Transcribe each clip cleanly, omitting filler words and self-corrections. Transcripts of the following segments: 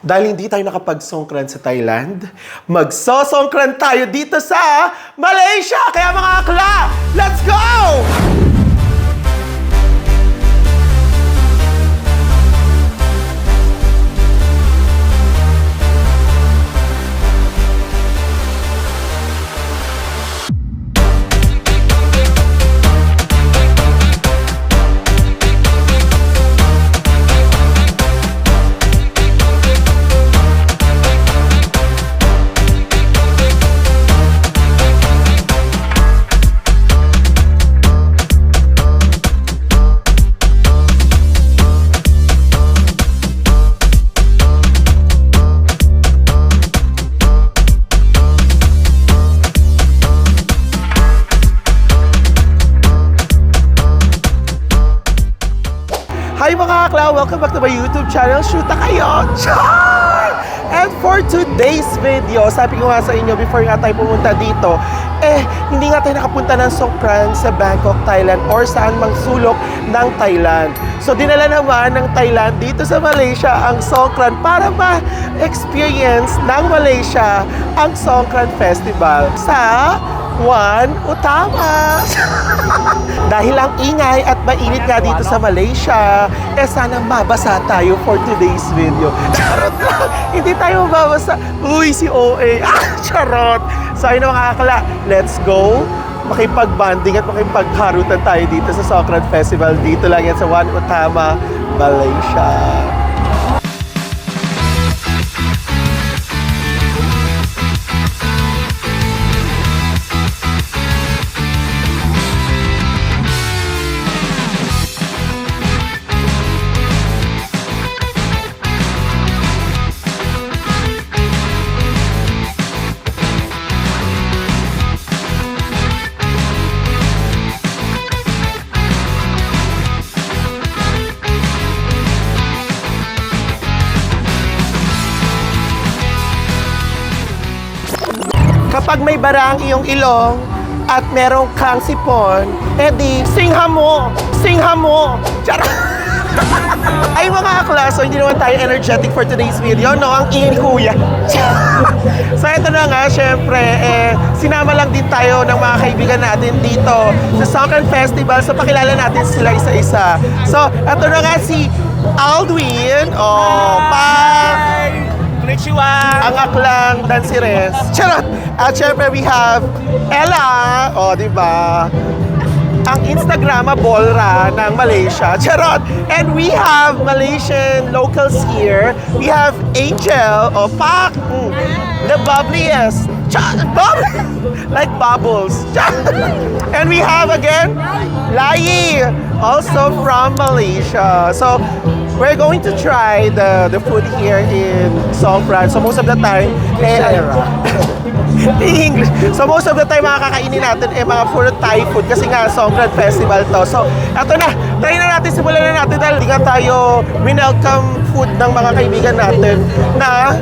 Dahil hindi tayo nakapag-songkran sa Thailand, magso-songkran tayo dito sa Malaysia! Kaya mga akla, let's go! Hi mga akla! Welcome back to my YouTube channel. Shoot na kayo! Char! And for today's video, sabi ko nga sa inyo before nga tayo pumunta dito, hindi nga tayo nakapunta ng Songkran sa Bangkok, Thailand or saan mang sulok ng Thailand. So dinala naman ng Thailand dito sa Malaysia ang Songkran para ma-experience ng Malaysia ang Songkran Festival sa One Utama. Dahil ang ingay at mainit nga dito sa Malaysia, sana mabasa tayo for today's video. Charot lang! Hindi tayo mababasa. Uy, si OA. Charot! So ayun na mga akala, let's go! Makipag-banding at makipagharutan tayo dito sa Songkran Festival. Dito lang yan sa One Utama, Malaysia. Kapag may bara ang iyong ilong at merong kang sipon, edi, singha mo! Singha mo! Charot! Ay mga akla, so hindi naman tayo energetic for today's video, no? Ang ingin kuya. So ito na nga, syempre, sinama lang din tayo ng mga kaibigan natin dito sa Songkran Festival. So pakilala natin sila isa-isa. So ito na nga si Aldwin. Konnichiwa! Ang aklang dansires. Charot! At syempre, we have Ella. Diba? Ang Instagramable ng Malaysia. Charot! And we have Malaysian locals here. We have Angel. Pak! The bubbliest. Like bubbles. And we have again, Lai. Also from Malaysia. So, we're going to try the food here in Songkran. So most of the time, English. So most of the time, mga kakainin natin mga puro Thai food kasi nga Songkran Festival to. So eto na, try na natin, simulan na natin dahil di nga tayo welcome food ng mga kaibigan natin na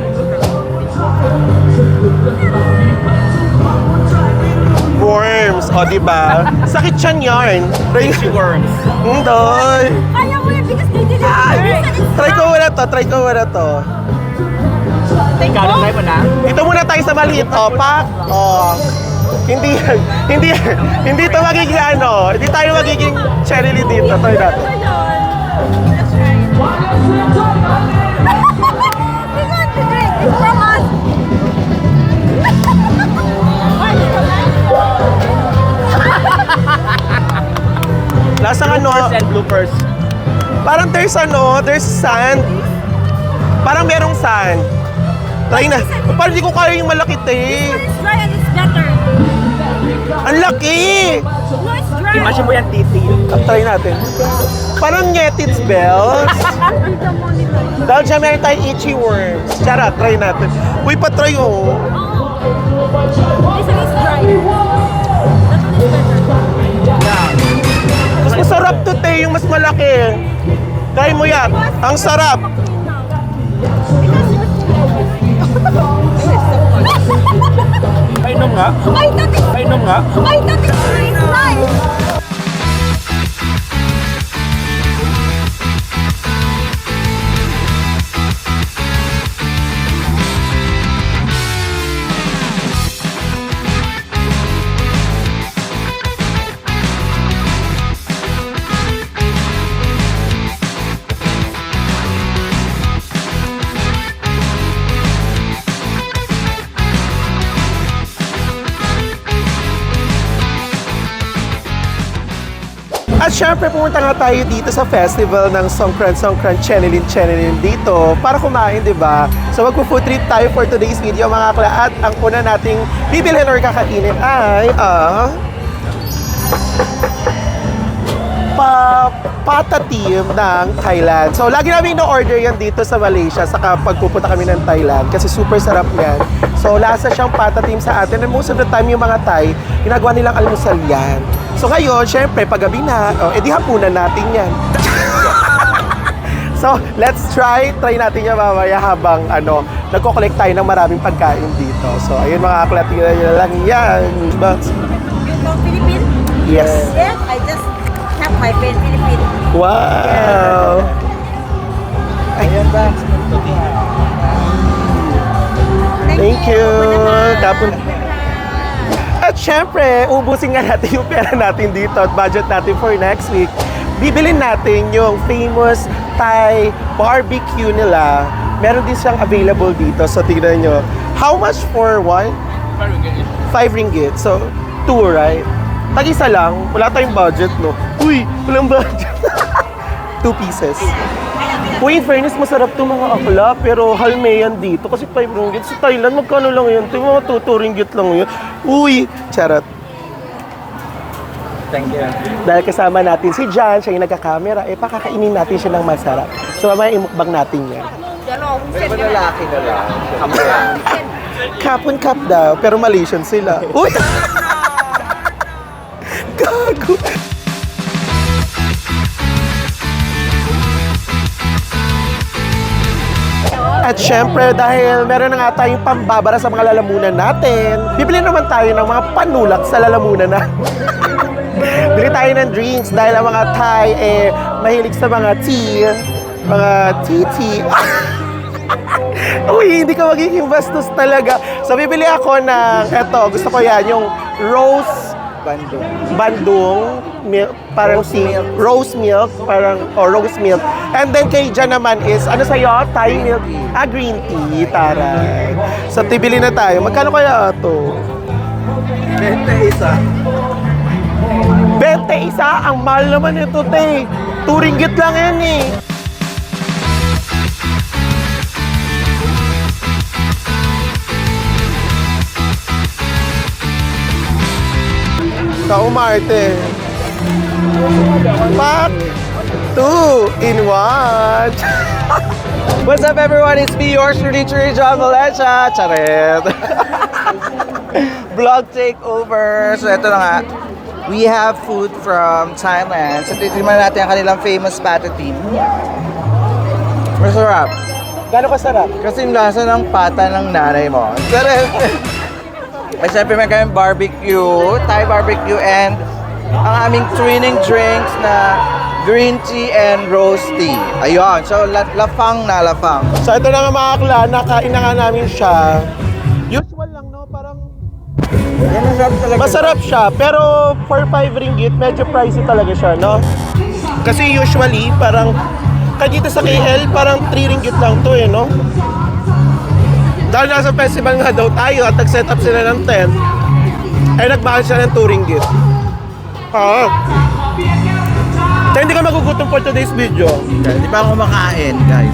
worms. Diba? Sakit siyan yarn. Crunchy worms. Doy. Kaya mo yan because they didn't Try ko muna to. Ikaw, try mo na? Dito muna tayo sa maliit, Pak. Hindi to magiging hindi tayo magiging cherry lee dito. Try natin. Let's try it. We want to drink. It's from us. Lasang Bloopers and bloopers. parang there's sand. Parang merong sand. Try na. Parang di ko kaya yung malaki, te. It's dry and it's better. Ang laki! No, it's dry. Imagine mo yan, titi. Try natin. Parang Yetit's bells. Dahil siya meron tayong itchy worms. Charot, try natin. Uy, patry oh. This one is dry. That one is better. Mas masarap to, te, yung mas malaki. Try mo yan. Ang sarap. Painom nga. I thought it's Painom nga. nice. syempre, pumunta nga tayo dito sa festival ng Songkran Chenilin dito para kumain, di ba? So magpo-food trip tayo for today's video mga akla. At ang una nating bibilhin or kakainin ay patatim ng Thailand. So, lagi namin na-order yan dito sa Malaysia saka pagpupunta kami ng Thailand kasi super sarap yan. So, lasa siyang patatim sa atin and most of the time yung mga Thai, ginagawa nilang almusal yan. So, ngayon, syempre, paggabi na, edi hapunan natin yan. So, let's try natin yan mamaya habang nagko-collect tayo ng maraming pagkain dito. So, ayun mga aklat, tingnan nyo lang yan. But, You from Philippines? yes. Yes, I just have my friend Philippines. Wow! Ayan ba? Thank you! Tapos, at syempre, ubusin nga natin yung pera natin dito at budget natin for next week. Bibilin natin yung famous Thai barbecue nila. Meron din siyang available dito. So, tignan nyo. How much for one? 5 ringgit. So, 2, right? Tag-isa lang. Wala tayong budget, no? Uy, walang budget. 2 pieces. Uy, in fairness, masarap to mga akla, pero halme yan dito kasi 5 ringgit. Sa Thailand, magkano lang yun? Ito mga 2 ringgit lang yun. Uy, charot. Thank you. Dahil kasama natin si John, siya yung nagka-camera, pakakainin natin siya ng masarap. So, mamaya imukbang natin yan. May lalaki na lang. Kapon cup daw, pero Malaysian sila. Uy! Gago! At syempre, dahil meron na nga tayong pambabara sa mga lalamunan natin, bibili naman tayo ng mga panulak sa lalamunan na. Bili tayo ng drinks dahil ang mga Thai mahilig sa mga tea, mga tea. Uy, hindi ka magiging bastos talaga. So, bibili ako ng, gusto ko yan, yung rose bandung milk, parang rose milk, rose milk. And then kay Jan naman is, sa'yo? Thai milk, green tea, taray. So, tibili na tayo. Magkano kaya ito? 21. Ang mahal naman ito, te. 2 ringgit lang yan, eh. Kaumarte. Pack 2 in 1. What's up everyone? It's me, yours truly, John Valencia. Charet! Vlog takeover. So ito na nga. We have food from Thailand. So titignan natin ang kanilang famous patatim. Masarap. Gano'n kasarap? Kasi yung lasa ng pata ng nanay mo. Charet! Ay syempre may kaming barbecue, Thai barbecue, and ang aming twinning drinks na green tea and rose tea. Ayun, so lafang na lafang. So ito na nga mga akla, nakain na nga namin siya. Usual lang, no? Parang Yan, masarap talaga. masarap siya, pero for 5 ringgit, medyo pricey talaga siya, no? Kasi usually, parang, dito sa KL, parang 3 ringgit lang to, no? Dahil nasa festival nga daw tayo at nag-set up sila ng tent, ay nagmahal siya ng 2 ringgit. Kaya hindi ka magugutom for today's video. Di ba ako kumakain, guys?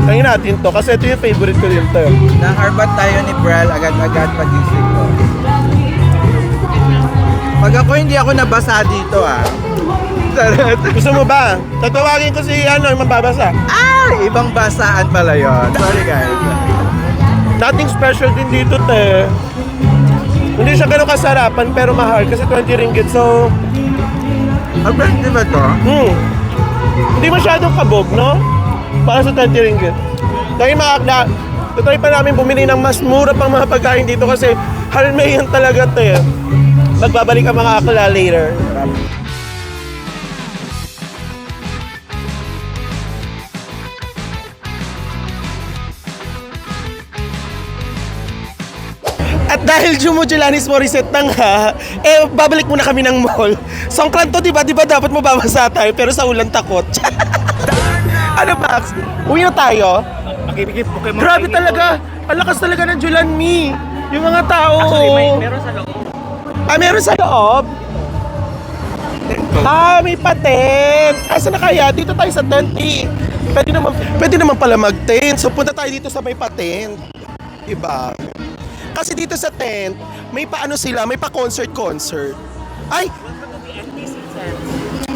Tingnan natin to, kasi ito yung favorite ko din to. Naharbat tayo ni Brel agad-agad pagising ko. Pag ako hindi ako nabasa dito, Gusto mo ba? Tatawagin ko si yung mababasa. Ibang basaan pala yun. Sorry, guys. Nothing special din dito, te. Hindi siya ganun kasarapan pero mahal kasi 20 ringgit. So, Albert, di ba to? hindi masyadong kabog, no? Para sa 20 ringgit. Dahil mga akla, tutry pa namin bumili ng mas mura pang mga pagkain dito kasi halme yan talaga, te. Magbabalik ang mga akla later. At dahil Jumujulanis Morissette na nga, babalik muna kami ng mall. Songkran to, di ba? Di ba dapat mababasa tayo, pero sa ulan takot. Ano, Max? Uwi na tayo? Grabe talaga. Ang lakas talaga ng Julanmi. Yung mga tao. Actually, meron sa loob. Meron sa loob? May patent. Asa na kaya? Dito tayo sa tent eh. Pwede naman pala mag-tent. So punta tayo dito sa may patent. Diba? Kasi dito sa tent, may paano sila, may pa-concert. Ay!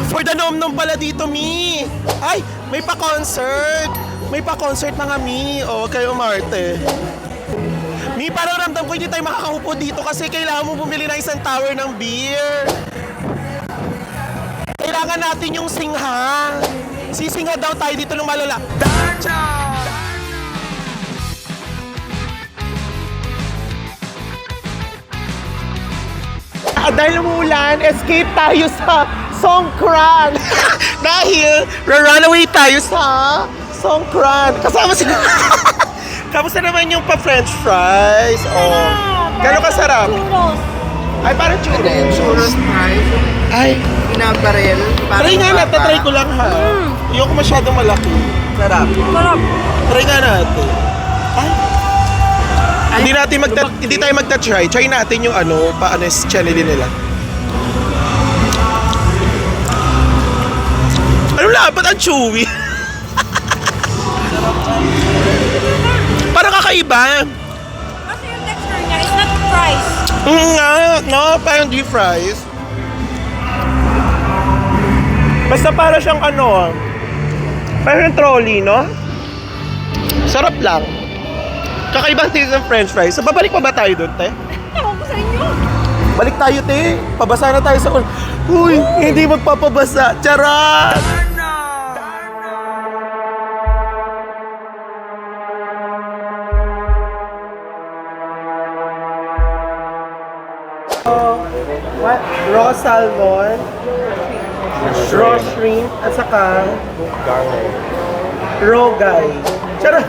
For the nom-nom pala dito, Mi. Ay, may pa-concert. May pa-concert mga Mi. O, kayo Marte. Mi, parang ramdam ko hindi tayo makakaupo dito kasi kailangan mo bumili ng isang tower ng beer. Kailangan natin yung singha. Sisingha daw tayo dito ng malala. Darcha! Dahil umuulan, escape tayo sa Songkran. Dahil run away tayo sa Songkran. Kasama sila. Kamusta naman yung pa-french fries? Oh. Gano'n kasarap? Churros. Ay, parang churros. Churros fries. Ay, Pinabaril. try nga natin. Try ko lang ha. Ayoko masyadong malaki. Sarap. Sarap. Try nga natin. Ay. Hindi tayo magta-try. Try natin yung paano is channel nila. Ano lang, ba't ang chewy? Parang kakaiba. Kasi yung texture niya is not fries. Nga, no, parang deep fries. Basta para siyang parang trolley, no? Sarap lang. Kakaibang taste ng french fries. So, babalik pa ba tayo doon, te? Ewan ko sa inyo. Balik tayo, te. Pabasa na tayo sa Uy, hindi magpapabasa. Charot! What? Raw salmon, raw shrimp, at saka rogay. Charot!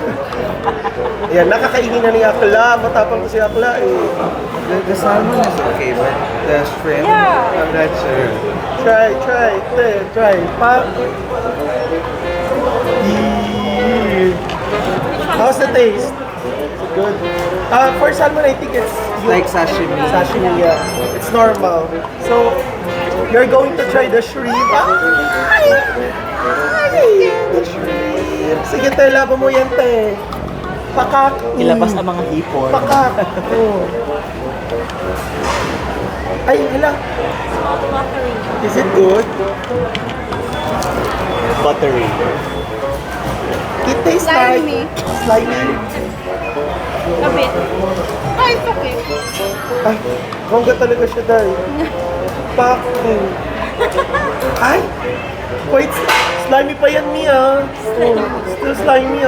Ayan, nakakainin na ni Akla. Matapang ko si Akla eh. The salmon is okay, but the shrimp, Yeah. I'm not sure. Try. How's the taste? Good. For salmon, I think it's Like sashimi. sashimi, yeah. It's normal. So, you're going to try the shrimp. The shrimp. Sige, te, laban mo yan, te. Pakak. Ilabas ang mga hipon. Pakak. Oh. Ay, hala. Buttery. Is it good? Buttery. It tastes Slimy. like slimy. A bit. Oh, it's okay. Ay, bongga talaga siya, Day. Pak. Ay, wait, slimy pa yan, Mia. Oh, still slimy,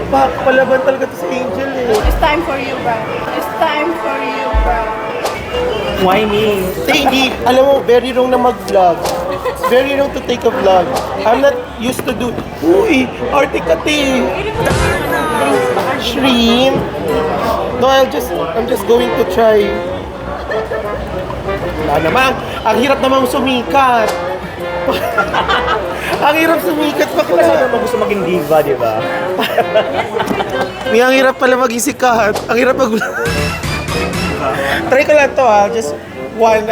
Pak, palaban talaga to si Angel, eh. It's time for you, bro. It's time for you, bro. Why me? Hindi, alam mo, very wrong na mag-vlog. Very wrong to take a vlog. I'm not used to do, uy, arte ka, te. Shrimp. No, I'm just going to try. Wala naman. Ang hirap naman sumikat. Ang hirap sumikat pa Kasi naman gusto maging diva, di ba? Ang hirap pala maging sikat. Ang hirap mag... Try ko lang to just one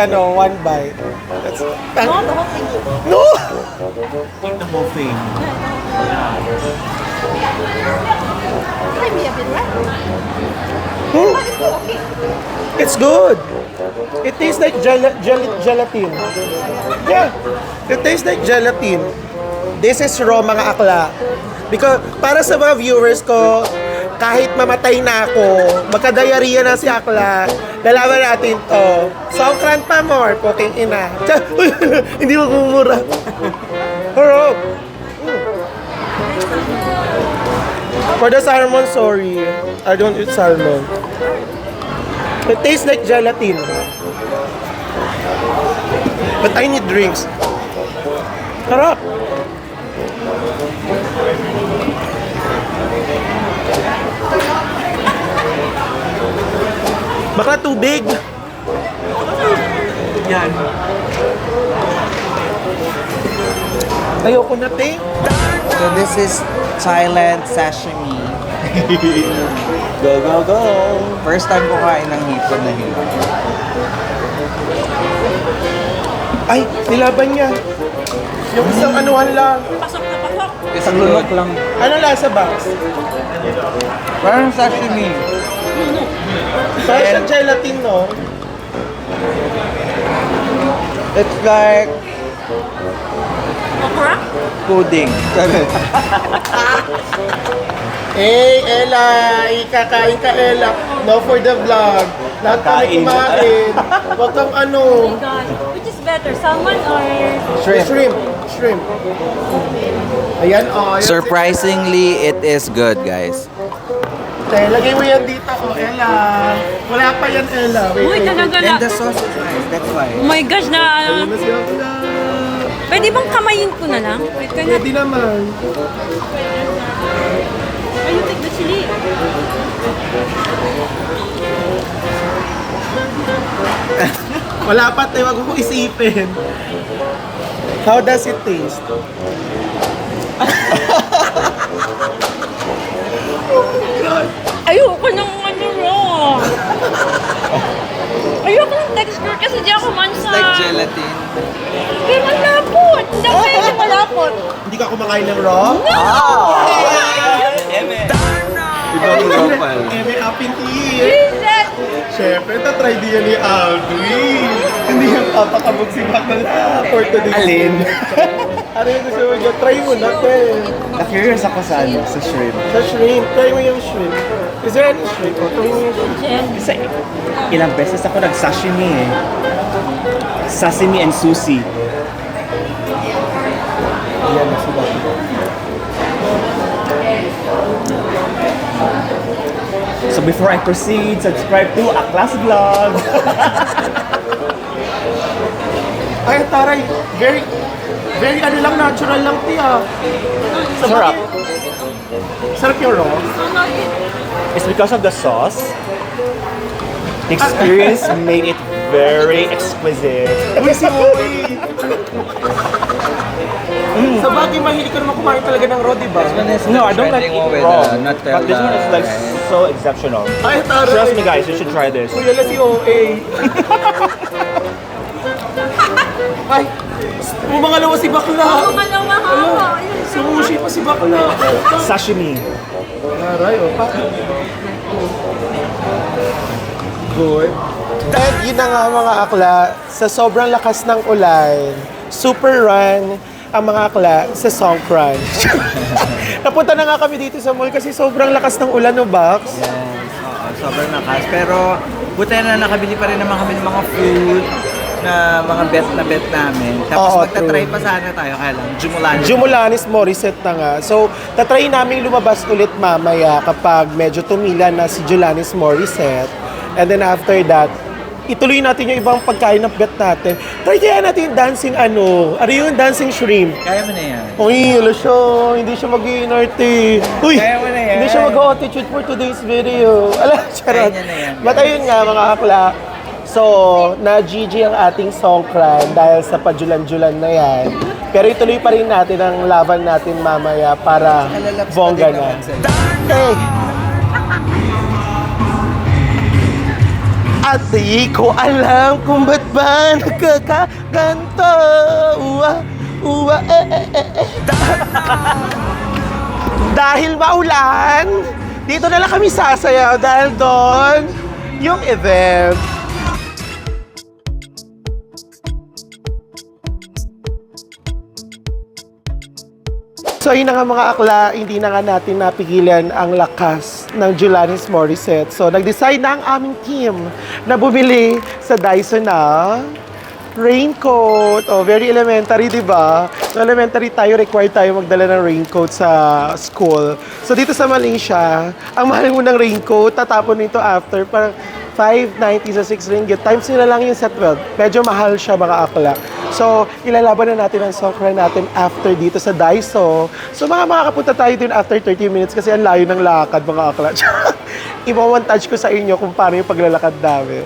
bite. That's... No, the whole thing. No! The whole thing. Try me a bit, right? Hmm? Okay. It's good. It tastes like gelatin. Yeah. It tastes like gelatin. This is raw, mga akla. Because para sa mga viewers ko, kahit mamatay na ako, magka-diarrhea na si Akla, lalaman natin to. Songkran pa more, puking ina. Hindi mo kumura. Harap. For the salmon, sorry. I don't eat salmon. It tastes like gelatin. But I need drinks. Harap. Baka tubig. Yan. Ayoko na, te. So this is Thailand sashimi. Go, go, go! First time ko kain ng hipon na hipon. Ay, nilaban niya. Yung isang anuhan lang. Pasok na pasok. Isang lunok lang. Ano lasa, Bax? Parang sashimi. Parang siya gelatin, no? It's like Okra? pudding. Hey, Ella! Ikakain ka, Ella. No for the vlog. Lahat kami Kain. kumain. Huwag kang ano. Oh my God. Which is better, salmon or... Shrimp. Shrimp. Ayan, oh. Ayan, Surprisingly, it is good, guys. Lagay mo yan dito, oh, Ella. Wala pa yan, Ella. Uy, talaga na. sauce is nice, that's why. Oh my gosh, na... Ayun na siya. Pwede bang kamayin ko na lang? Wait, can I... Pwede naman. Can you take the chili? Wala pa, tayo. Wag mo isipin. How does it taste? Ayoko ng ano raw. Ayoko ng texture kasi di ako man sa... gelatin. Pero malapot. Hindi ako pwede malapot. Hindi ka kumakain ng raw? Ibang local. Eme apin tea. Jesus! Siyempre, tatry din yan ni Aldwin. Hindi yung papakabog si Bakala for today. Alin? Ano yung gusto mo dyan? Try mo na, te. Na-curious ako sa ano, sa shrimp. Sa shrimp. Try mo yung shrimp. Is there any shrimp? O, try mo yung shrimp. Jem. Kasi ilang beses ako nag-sashimi eh. Sashimi and sushi. Ayan, nasubat. So before I proceed, subscribe to Aklas Vlog. Ay, taray. Very ano lang, natural lang, tiya. Sarap. Sarap yung raw. It's because of the sauce. The experience made it very exquisite. Uy, si Uy. Sa bagay, mahilig ka naman kumain talaga ng raw, diba? No, I don't like it raw. Nutella. But this one is like so exceptional. Ay, taray. Trust me guys, you should try this. Uy, lala si OA. Ay, umangalawa si Bakla. Pangalawa ako. Sumushi pa si Bakla. Sashimi. Aray, o pa. Good. And yun na nga mga akla, sa sobrang lakas ng ulan, super run ang mga akla sa Song Crunch. Napunta na nga kami dito sa mall kasi sobrang lakas ng ulan, no, Bax? Oo, sobrang lakas. Pero buti na nakabili pa rin naman kami ng mga food na mga bet namin. Tapos Oo, magta-try true. pa sana tayo. Kaya lang, Jumulani. Jumulanis Morissette na nga. So, tatry namin lumabas ulit mamaya kapag medyo tumila na si Julanis Morissette. And then after that, ituloy natin yung ibang pagkain ng bet natin. Try kaya natin yung dancing ano yung dancing shrimp. Kaya mo na yan. Uy, wala siya. Hindi siya mag-iinarte. Uy, Kaya mo na yan. hindi siya mag-attitude for today's video. Ala, charot. Kaya niya na yan. But ayun nga, mga akla. So, na-GG ang ating songkran dahil sa pajulan-julan na yan. Pero ituloy pa rin natin ang laban natin mamaya para Kalalabs pa bongga din na. naman sila. Hey! At di ko alam kung ba't ba nagkakaganto. Dahil maulan, dito na lang kami sasayaw dahil doon yung event. So yun na nga mga akla, hindi na nga natin napigilan ang lakas ng Julanis Morissette. So nag-decide na ang aming team na bumili sa Dyson na raincoat. Oh, very elementary, di ba? So elementary tayo, required tayo magdala ng raincoat sa school. So dito sa Malaysia, ang mahal mo ng raincoat, tatapon nito after parang 5.90 sa 6 ringgit. Times nila lang yun sa 12. Medyo mahal siya mga akla. So, ilalaban na natin ang songkran natin after dito sa Daiso. So, makakapunta tayo din after 30 minutes kasi ang layo ng lakad mga akla. I-montage ko sa inyo kung paano yung paglalakad namin.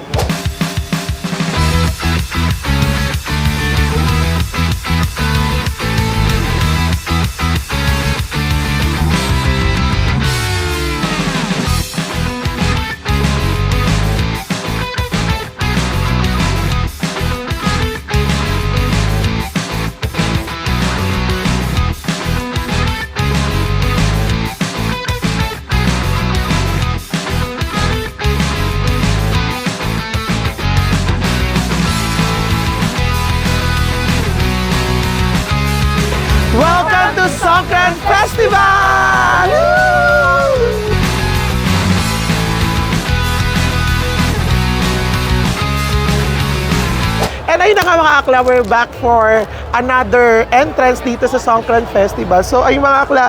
nga mga akla, we're back for another entrance dito sa Songkran Festival. So ay mga akla,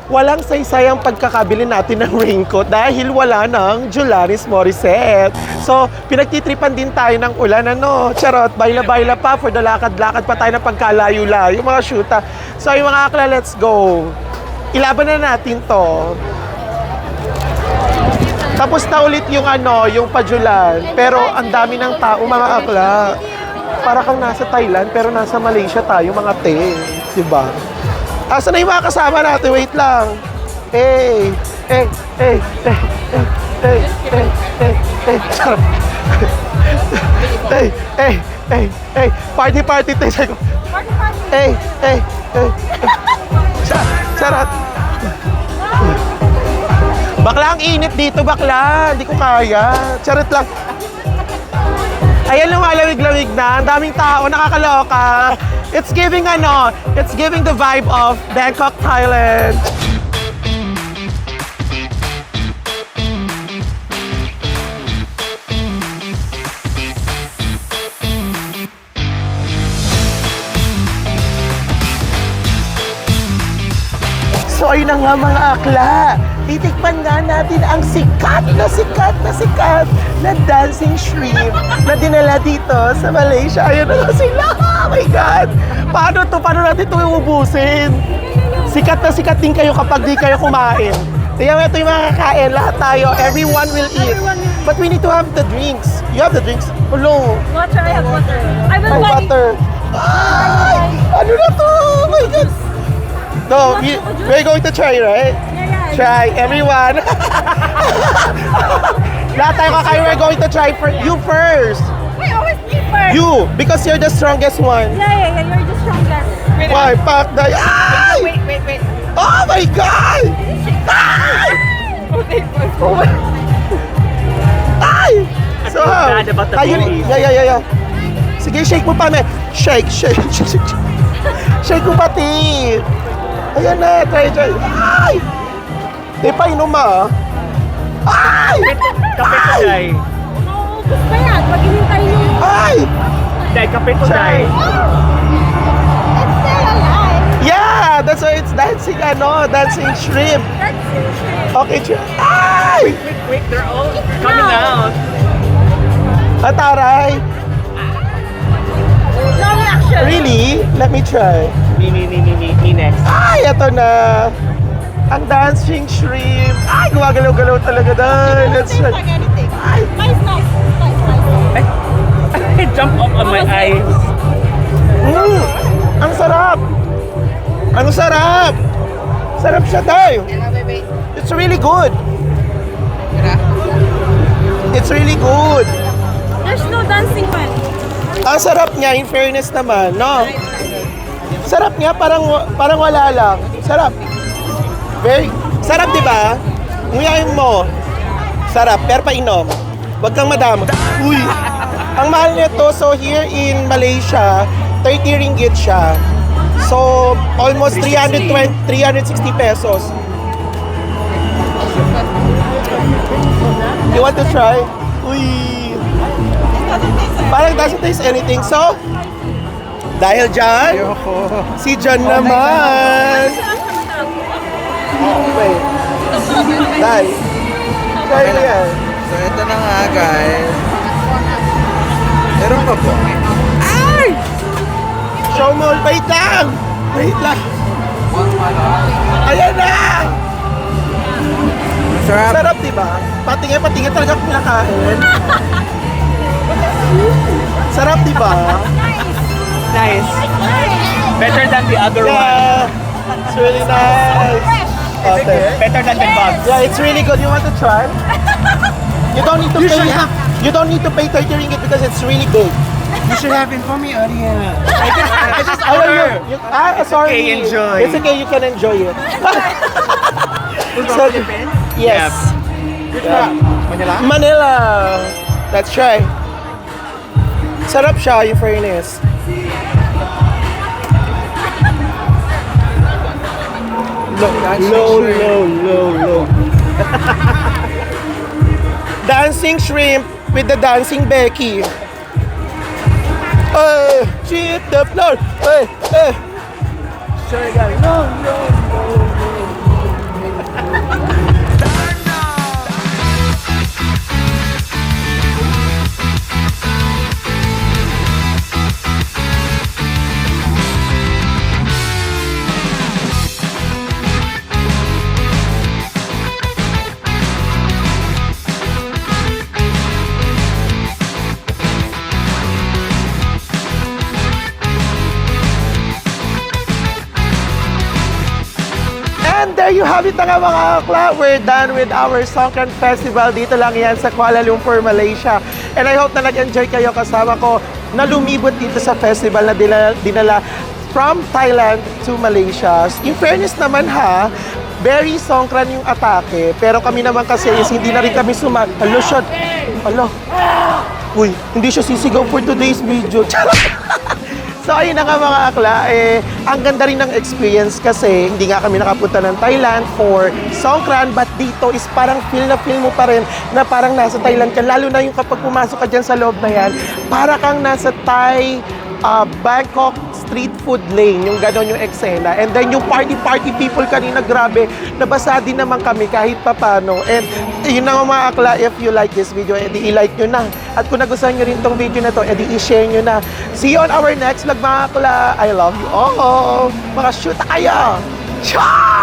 walang saysay ang pagkakabili natin ng raincoat dahil wala ng Jularis Morissette. So, pinagtitripan din tayo ng ulan, ano? Charot, baila-baila pa for the lakad-lakad pa tayo ng pagkalayo-layo, mga shoota. So, ay mga akla, let's go. Ilaban na natin to. Tapos na ulit yung ano, yung pajulan. Pero ang dami ng tao, mga akla. Para kang nasa Thailand, pero nasa Malaysia tayo, mga te. Diba? Asa na yung mga kasama natin? Wait lang. Hey! Hey! Hey! Hey! Hey! Hey! Hey! Hey! Charot. Hey! Hey! Hey! Hey! Party! Party! Hey! Hey! Hey! Hey! Charot! Bakla, ang init dito, bakla. Hindi ko kaya. Charot lang. Ayan, lumalamig-lamig na. Ang daming tao, nakakaloka. It's giving it's giving the vibe of Bangkok, Thailand. So ayun na nga mga akla, titikman nga natin ang sikat na dancing shrimp na dinala dito sa Malaysia. Ayun na nga sila! Oh my God! Paano natin ito uubusin? Sikat din kayo kapag di kayo kumain. Tingnan mo, ito yung mga kakain. Lahat tayo, everyone will eat. But we need to have the drinks. You have the drinks? Hello? Water, I have water. I will May buy. water. Ay! Ano na to? Oh my God! No, we're going to try, right? Yeah. Try, everyone. Lahat tayo kakain, we're going to try for you first. Wait, always me first. You, because you're the strongest one. Yeah, you're the strongest. Why, pak na. Ay! Wait. Oh my God! Ay! Ay! So how? bad about the Ayun, babies. yeah. Sige, shake mo pa, me. Shake. Shake mo pati. Ayan na, try. Ay! Di pa inom ah. Ay! Kape to, Day. Nauubos pa yan. Pag hinintay nyo. Ay! Day, kape to, Day. It's still alive. Yeah! That's why it's dancing, dancing shrimp. That's shrimp. Okay, ay! Quick, they're all coming out. Ataray! No reaction. Really? Let me try. Me next. Ay, eto na. Ang dancing shrimp. Ay, gumagalaw-galaw talaga dahil. Let's try. anything. Ay! Nice. It jumped up on my eyes. Ang sarap! Ang sarap! Sarap siya tayo. It's really good. It's really good. There's no dancing man. Ang sarap niya, in fairness naman, no? Sarap niya, parang wala lang. Sarap. Sarap, di ba? Nguyain mo. Sarap, pero painom. Huwag kang madam. Uy! Ang mahal nito, so here in Malaysia, 30 ringgit siya. So, almost 360 pesos. You want to try? Uy! Parang doesn't taste anything. So, dahil dyan, si John naman. Okay. Dahil. Try mo yan. So ito na nga guys. Meron pa po. Ay! Show mo. Wait lang. Ayan na! Sarap. Sarap, diba? Patingin talaga kung kinakain. Sarap, diba? Nice. Better than the other one. Yeah. It's really nice. Okay. Better than the bugs. Yeah, it's really good. You want to try? You don't need to pay. You don't need to pay 30 ringgit because it's really big. You should have informed me earlier. I just Oh, ordered. sorry. okay, enjoy. It's okay. You can enjoy it. So, yes. Manila. Let's try. Sarap siya, yung fairness. Low. Dancing shrimp with the dancing Becky. Hey, hit the floor. Hey, hey. Sorry guys. No, no, no. And there you have it na nga mga akla. We're done with our Songkran Festival. Dito lang yan sa Kuala Lumpur, Malaysia. And I hope na nag-enjoy kayo kasama ko na lumibot dito sa festival na dinala from Thailand to Malaysia. In fairness naman ha, very Songkran yung atake. Pero kami naman kasi is hindi na rin kami Alo, shot. Alo. Uy, hindi siya sisigaw for today's video. So ayun na nga mga akla, ang ganda rin ng experience kasi hindi nga kami nakapunta ng Thailand for Songkran, but dito is parang feel mo pa rin na parang nasa Thailand ka, lalo na yung kapag pumasok ka dyan sa loob na yan, para kang nasa Thai, Bangkok street food lane, yung gano'n yung eksena. And then yung party people kanina, grabe, nabasa din naman kami kahit papano. And yun na nga mga akla, if you like this video, edi i-like nyo na. At kung nagustuhan nyo rin tong video na to, edi i-share nyo na. See you on our next vlog mga akla. I love you all. Mga shoot kayo. Ciao!